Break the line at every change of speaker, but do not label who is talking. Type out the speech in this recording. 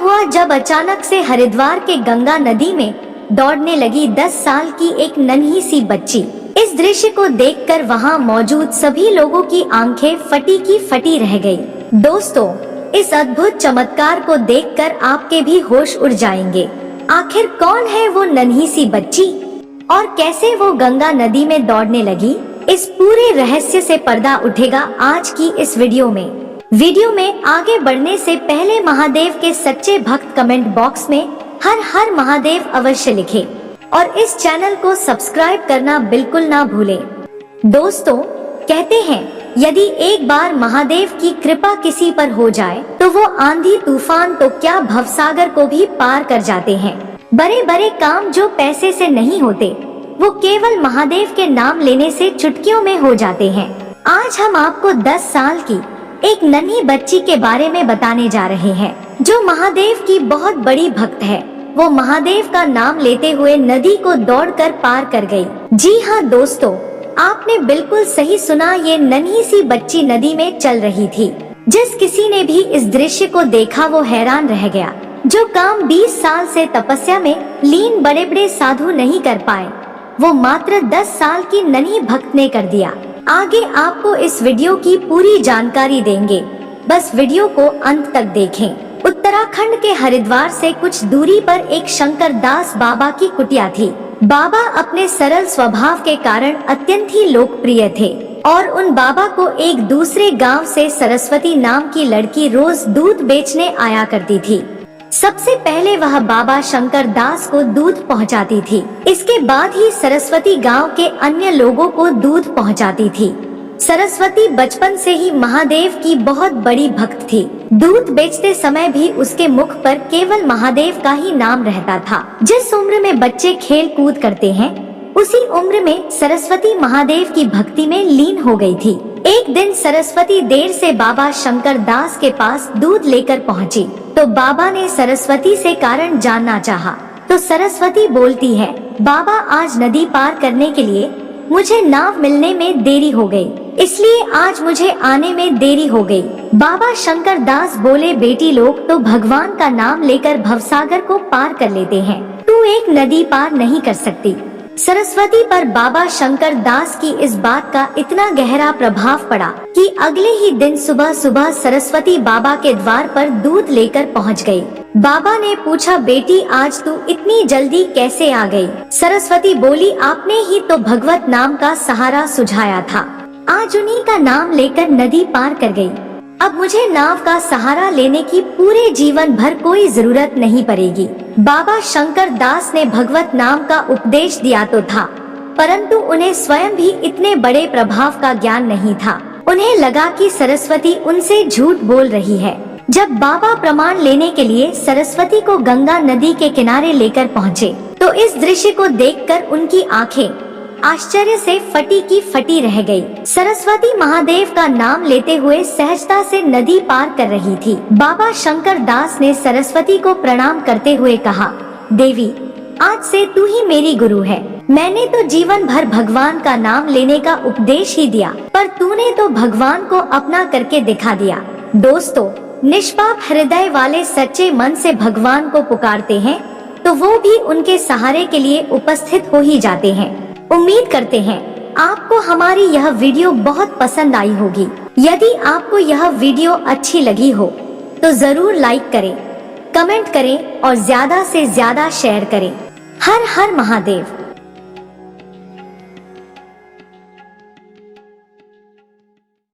हुआ जब अचानक से हरिद्वार के गंगा नदी में दौड़ने लगी 10 साल की एक नन्ही सी बच्ची। इस दृश्य को देखकर वहां मौजूद सभी लोगों की आंखें फटी की फटी रह गई। दोस्तों, इस अद्भुत चमत्कार को देखकर आपके भी होश उड़ जाएंगे। आखिर कौन है वो नन्ही सी बच्ची और कैसे वो गंगा नदी में दौड़ने लगी? इस पूरे रहस्य से पर्दा उठेगा आज की इस वीडियो में आगे बढ़ने से पहले महादेव के सच्चे भक्त कमेंट बॉक्स में हर हर महादेव अवश्य लिखें और इस चैनल को सब्सक्राइब करना बिल्कुल ना भूलें। दोस्तों, कहते हैं यदि एक बार महादेव की कृपा किसी पर हो जाए तो वो आंधी तूफान तो क्या भवसागर को भी पार कर जाते हैं। बड़े बड़े काम जो पैसे से नहीं होते वो केवल महादेव के नाम लेने से चुटकियों में हो जाते हैं। आज हम आपको 10 साल की एक नन्ही बच्ची के बारे में बताने जा रहे हैं जो महादेव की बहुत बड़ी भक्त है। वो महादेव का नाम लेते हुए नदी को दौड़कर पार कर गई। जी हाँ दोस्तों, आपने बिल्कुल सही सुना, ये नन्ही सी बच्ची नदी में चल रही थी। जिस किसी ने भी इस दृश्य को देखा वो हैरान रह गया। जो काम 20 साल से तपस्या में लीन बड़े बड़े साधु नहीं कर पाए वो मात्र 10 साल की नन्ही भक्त ने कर दिया। आगे आपको इस वीडियो की पूरी जानकारी देंगे, बस वीडियो को अंत तक देखें। उत्तराखंड के हरिद्वार से कुछ दूरी पर एक शंकर दास बाबा की कुटिया थी। बाबा अपने सरल स्वभाव के कारण अत्यंत ही लोकप्रिय थे और उन बाबा को एक दूसरे गांव से सरस्वती नाम की लड़की रोज दूध बेचने आया करती थी। सबसे पहले वह बाबा शंकर दास को दूध पहुंचाती थी, इसके बाद ही सरस्वती गांव के अन्य लोगों को दूध पहुंचाती थी। सरस्वती बचपन से ही महादेव की बहुत बड़ी भक्त थी। दूध बेचते समय भी उसके मुख पर केवल महादेव का ही नाम रहता था। जिस उम्र में बच्चे खेल कूद करते हैं उसी उम्र में सरस्वती महादेव की भक्ति में लीन हो गई थी। एक दिन सरस्वती देर से बाबा शंकर दास के पास दूध लेकर पहुंची तो बाबा ने सरस्वती से कारण जानना चाहा। तो सरस्वती बोलती है, बाबा आज नदी पार करने के लिए मुझे नाव मिलने में देरी हो गई, इसलिए आज मुझे आने में देरी हो गई। बाबा शंकर दास बोले, बेटी लोग तो भगवान का नाम लेकर भवसागर को पार कर लेते हैं, तू एक नदी पार नहीं कर सकती। सरस्वती पर बाबा शंकर दास की इस बात का इतना गहरा प्रभाव पड़ा कि अगले ही दिन सुबह सुबह सरस्वती बाबा के द्वार पर दूध लेकर पहुंच गई। बाबा ने पूछा, बेटी आज तू इतनी जल्दी कैसे आ गई? सरस्वती बोली, आपने ही तो भगवत नाम का सहारा सुझाया था, आज उन्हीं का नाम लेकर नदी पार कर गई। अब मुझे नाव का सहारा लेने की पूरे जीवन भर कोई जरूरत नहीं पड़ेगी। बाबा शंकर दास ने भगवत नाम का उपदेश दिया तो था, परंतु उन्हें स्वयं भी इतने बड़े प्रभाव का ज्ञान नहीं था। उन्हें लगा कि सरस्वती उनसे झूठ बोल रही है। जब बाबा प्रमाण लेने के लिए सरस्वती को गंगा नदी के किनारे लेकर पहुँचे तो इस दृश्य को देखकर उनकी आंखें आश्चर्य से फटी की फटी रह गई। सरस्वती महादेव का नाम लेते हुए सहजता से नदी पार कर रही थी। बाबा शंकर दास ने सरस्वती को प्रणाम करते हुए कहा, देवी आज से तू ही मेरी गुरु है। मैंने तो जीवन भर भगवान का नाम लेने का उपदेश ही दिया, पर तूने तो भगवान को अपना करके दिखा दिया। दोस्तों, निष्पाप हृदय वाले सच्चे मन से भगवान को पुकारते हैं तो वो भी उनके सहारे के लिए उपस्थित हो ही जाते हैं। उम्मीद करते हैं आपको हमारी यह वीडियो बहुत पसंद आई होगी। यदि आपको यह वीडियो अच्छी लगी हो तो जरूर लाइक करें, कमेंट करें और ज्यादा से ज्यादा शेयर करें। हर हर महादेव।